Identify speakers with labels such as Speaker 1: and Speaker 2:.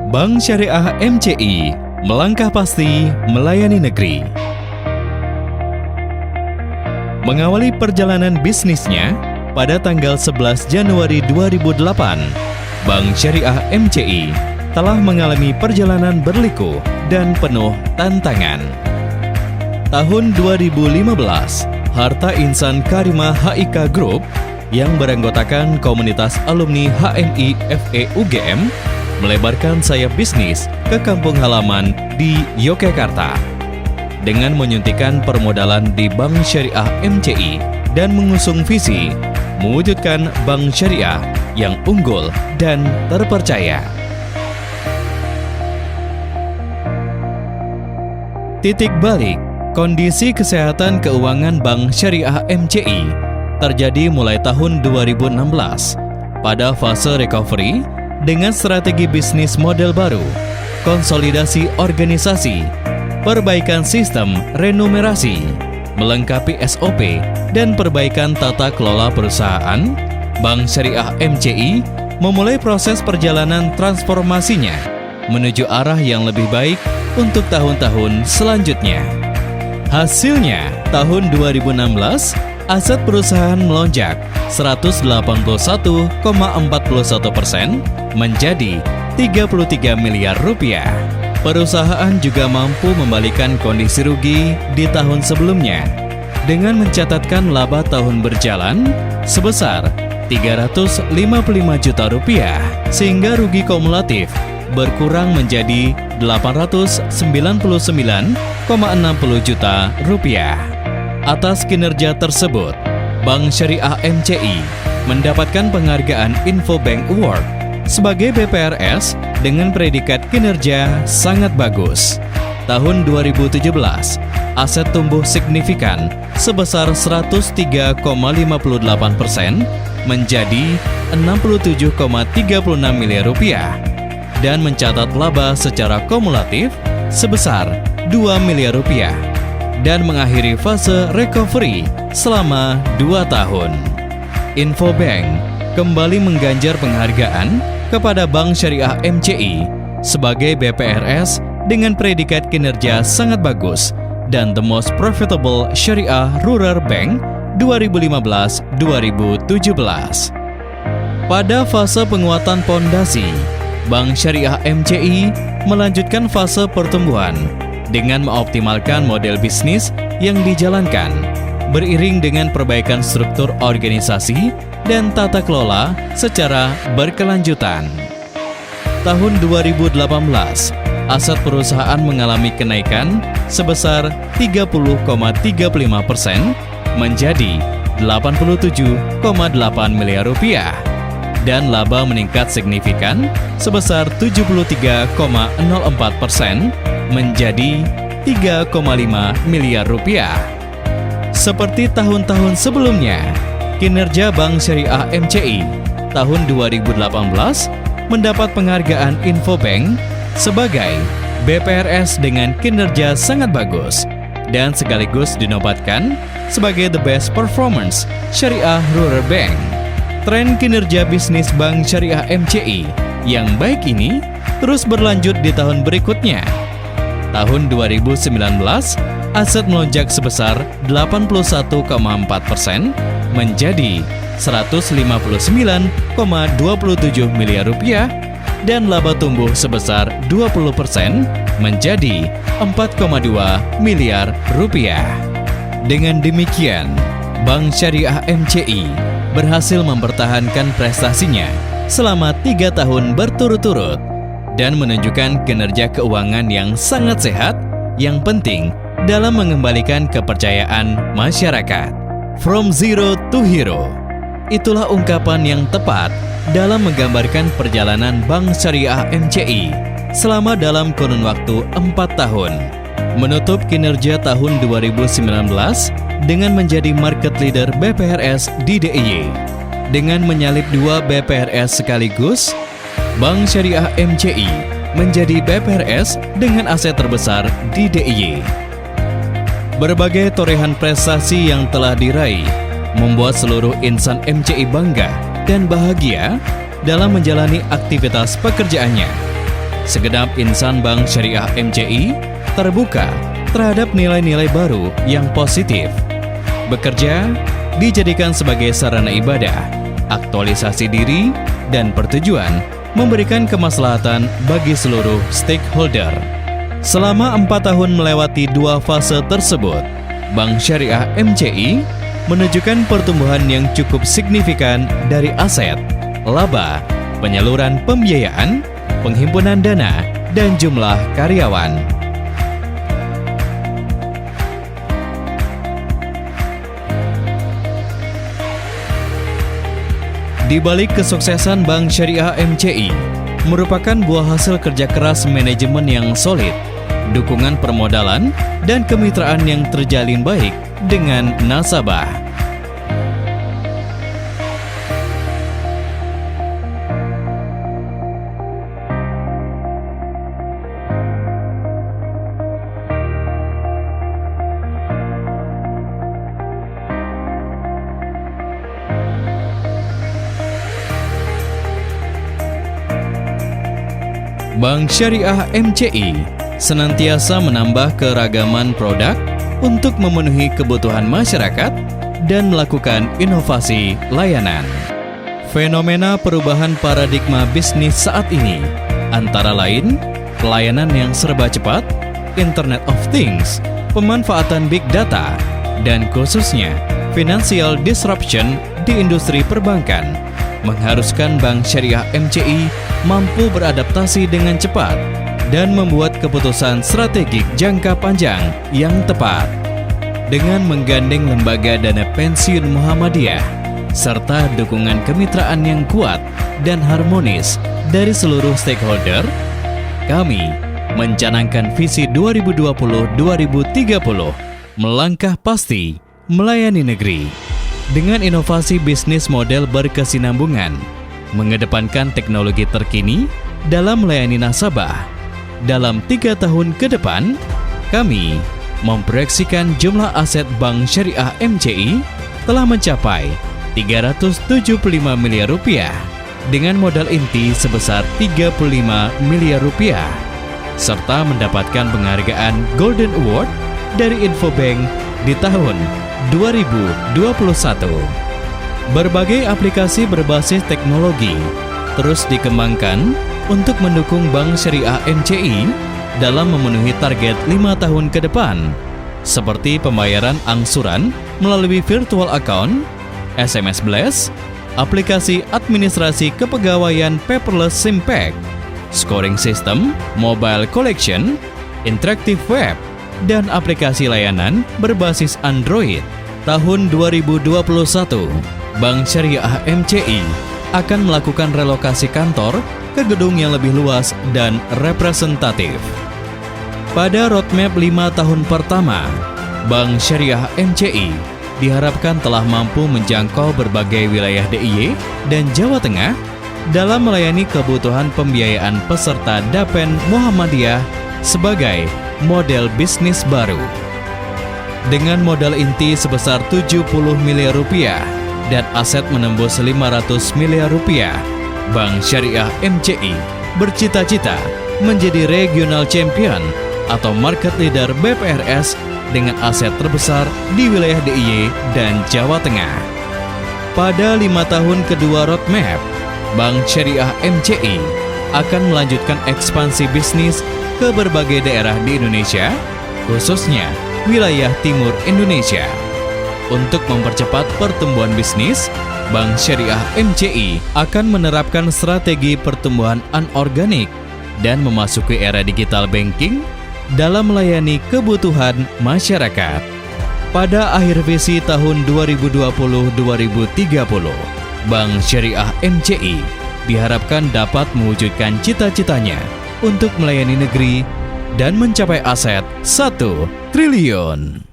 Speaker 1: Bank Syariah MCI, melangkah pasti melayani negeri. Mengawali perjalanan bisnisnya pada tanggal 11 Januari 2008, Bank Syariah MCI telah mengalami perjalanan berliku dan penuh tantangan. Tahun 2015, Harta Insan Karimah HIK Group yang beranggotakan komunitas alumni HMI FE UGM melebarkan sayap bisnis ke kampung halaman di Yogyakarta dengan menyuntikkan permodalan di Bank Syariah MCI dan mengusung visi mewujudkan bank syariah yang unggul dan terpercaya. Titik balik kondisi kesehatan keuangan Bank Syariah MCI terjadi mulai tahun 2016 pada fase recovery dengan strategi bisnis model baru, konsolidasi organisasi, perbaikan sistem renumerasi, melengkapi SOP, dan perbaikan tata kelola perusahaan. Bank Syariah MCI memulai proses perjalanan transformasinya menuju arah yang lebih baik untuk tahun-tahhun selanjutnya. Hasilnya, tahun 2016, aset perusahaan melonjak 181,41% menjadi 33 miliar rupiah. Perusahaan juga mampu membalikan kondisi rugi di tahun sebelumnya dengan mencatatkan laba tahun berjalan sebesar 355 juta rupiah sehingga rugi kumulatif berkurang menjadi 899,60 juta rupiah. Atas kinerja tersebut, Bank Syariah MCI mendapatkan penghargaan Infobank Award sebagai BPRS dengan predikat kinerja sangat bagus. Tahun 2017, aset tumbuh signifikan sebesar 103,58% menjadi 67,36 miliar rupiah dan mencatat laba secara kumulatif sebesar 2 miliar rupiah dan mengakhiri fase recovery selama 2 tahun. Infobank kembali mengganjar penghargaan kepada Bank Syariah MCI sebagai BPRS dengan predikat kinerja sangat bagus dan The Most Profitable Syariah Rural Bank 2015-2017. Pada fase penguatan pondasi, Bank Syariah MCI melanjutkan fase pertumbuhan dengan mengoptimalkan model bisnis yang dijalankan, beriring dengan perbaikan struktur organisasi dan tata kelola secara berkelanjutan. Tahun 2018, aset perusahaan mengalami kenaikan sebesar 30,35% menjadi 87,8 miliar rupiah dan laba meningkat signifikan sebesar 73,04% menjadi 3,5 miliar rupiah. Seperti tahun-tahun sebelumnya, kinerja Bank Syariah MCI tahun 2018 mendapat penghargaan Infobank sebagai BPRS dengan kinerja sangat bagus dan sekaligus dinobatkan sebagai The Best Performance Syariah Rural Bank. Tren kinerja bisnis Bank Syariah MCI yang baik ini terus berlanjut di tahun berikutnya. Tahun 2019, aset melonjak sebesar 81,4% menjadi 159,27 miliar rupiah dan laba tumbuh sebesar 20% menjadi 4,2 miliar rupiah. Dengan demikian, Bank Syariah MCI berhasil mempertahankan prestasinya selama 3 tahun berturut-turut dan menunjukkan kinerja keuangan yang sangat sehat yang penting dalam mengembalikan kepercayaan masyarakat. From zero to hero. Itulah ungkapan yang tepat dalam menggambarkan perjalanan Bank Syariah MCI selama dalam kurun waktu 4 tahun. Menutup kinerja tahun 2019 dengan menjadi market leader BPRS di DIY. Dengan menyalip 2 BPRS sekaligus, Bank Syariah MCI menjadi BPRS dengan aset terbesar di DIY. Berbagai torehan prestasi yang telah diraih membuat seluruh insan MCI bangga dan bahagia dalam menjalani aktivitas pekerjaannya. segenap insan Bank Syariah MCI terbuka terhadap nilai-nilai baru yang positif. Bekerja dijadikan sebagai sarana ibadah, aktualisasi diri, dan pertujuan memberikan kemaslahatan bagi seluruh stakeholder. Selama 4 tahun melewati 2 fase tersebut, Bank Syariah MCI menunjukkan pertumbuhan yang cukup signifikan dari aset, laba, penyaluran pembiayaan, penghimpunan dana, dan jumlah karyawan. Di balik kesuksesan Bank Syariah MCI merupakan buah hasil kerja keras manajemen yang solid, dukungan permodalan, dan kemitraan yang terjalin baik dengan nasabah. Bank Syariah MCI senantiasa menambah keragaman produk untuk memenuhi kebutuhan masyarakat dan melakukan inovasi layanan. Fenomena perubahan paradigma bisnis saat ini antara lain pelayanan yang serba cepat, Internet of Things, pemanfaatan big data, dan khususnya financial disruption di industri perbankan mengharuskan Bank Syariah MCI mampu beradaptasi dengan cepat dan membuat keputusan strategik jangka panjang yang tepat. Dengan menggandeng lembaga dana pensiun Muhammadiyah serta dukungan kemitraan yang kuat dan harmonis dari seluruh stakeholder, kami mencanangkan visi 2020-2030 melangkah pasti melayani negeri dengan inovasi bisnis model berkesinambungan, mengedepankan teknologi terkini dalam melayani nasabah. Dalam 3 tahun ke depan, kami memproyeksikan jumlah aset Bank Syariah MCI telah mencapai 375 miliar rupiah dengan modal inti sebesar 35 miliar rupiah, serta mendapatkan penghargaan Golden Award dari Infobank di tahun 2021. Berbagai aplikasi berbasis teknologi terus dikembangkan untuk mendukung Bank Syariah MCI dalam memenuhi target 5 tahun ke depan, seperti pembayaran angsuran melalui virtual account, SMS Blast, aplikasi administrasi kepegawaian paperless Simpek, scoring system, mobile collection, interactive web, dan aplikasi layanan berbasis Android. Tahun 2021, Bank Syariah MCI akan melakukan relokasi kantor ke gedung yang lebih luas dan representatif. Pada roadmap 5 tahun pertama, Bank Syariah MCI diharapkan telah mampu menjangkau berbagai wilayah DIY dan Jawa Tengah dalam melayani kebutuhan pembiayaan peserta Dapen Muhammadiyah sebagai model bisnis baru. Dengan modal inti sebesar 70 miliar rupiah dan aset menembus 500 miliar rupiah, Bank Syariah MCI bercita-cita menjadi regional champion atau market leader BPRS dengan aset terbesar di wilayah DIY dan Jawa Tengah. Pada 5 tahun kedua roadmap, Bank Syariah MCI akan melanjutkan ekspansi bisnis ke berbagai daerah di Indonesia, khususnya wilayah timur Indonesia. Untuk mempercepat pertumbuhan bisnis, Bank Syariah MCI akan menerapkan strategi pertumbuhan anorganik dan memasuki era digital banking dalam melayani kebutuhan masyarakat. Pada akhir visi tahun 2020-2030, Bank Syariah MCI diharapkan dapat mewujudkan cita-citanya untuk melayani negeri dan mencapai aset 1 triliun.